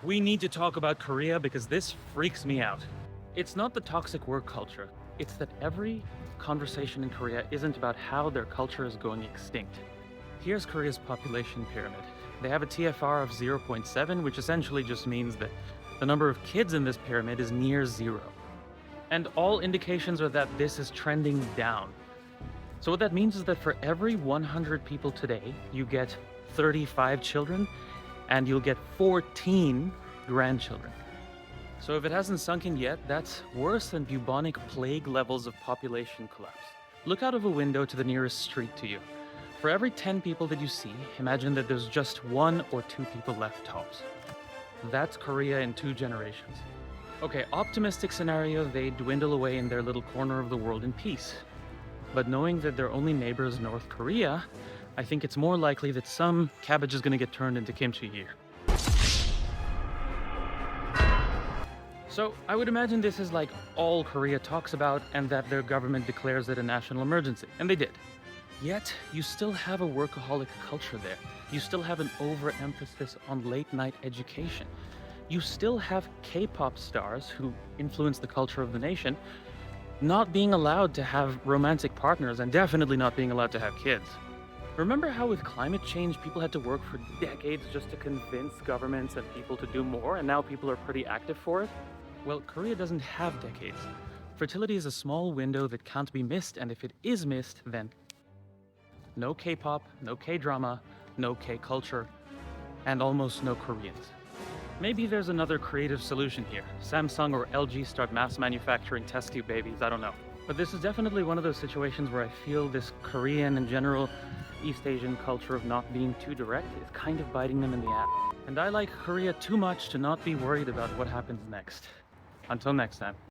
We need to talk about Korea because this freaks me out. It's not the toxic work culture, it's that every conversation in Korea isn't about how their culture is going extinct. Here's Korea's population pyramid. They have a TFR of 0.7, which essentially just means that the number of kids in this pyramid is near zero. And all indications are that this is trending down. So what that means is that for every 100 people today, you get 35 children, and you'll get 14 grandchildren. So if it hasn't sunk in yet, that's worse than bubonic plague levels of population collapse. Look out of a window to the nearest street to you. For every 10 people that you see, imagine that there's just 1 or 2 people left tops. That's Korea in 2 generations. Okay, optimistic scenario, they dwindle away in their little corner of the world in peace. But knowing that their only neighbor is North Korea, I think it's more likely that some cabbage is gonna get turned into kimchi here. So I would imagine this is like all Korea talks about, and that their government declares it a national emergency, and they did. Yet, you still have a workaholic culture there. You still have an overemphasis on late-night education. You still have K-pop stars who influence the culture of the nation not being allowed to have romantic partners, and definitely not being allowed to have kids. Remember how with climate change, people had to work for decades just to convince governments and people to do more, and now people are pretty active for it? Well, Korea doesn't have decades. Fertility is a small window that can't be missed, and if it is missed, then no K-pop, no K-drama, no K-culture, and almost no Koreans. Maybe there's another creative solution here. Samsung or LG start mass manufacturing test tube babies, I don't know. But this is definitely one of those situations where I feel this Korean and general East Asian culture of not being too direct is kind of biting them in the ass. And I like Korea too much to not be worried about what happens next. Until next time.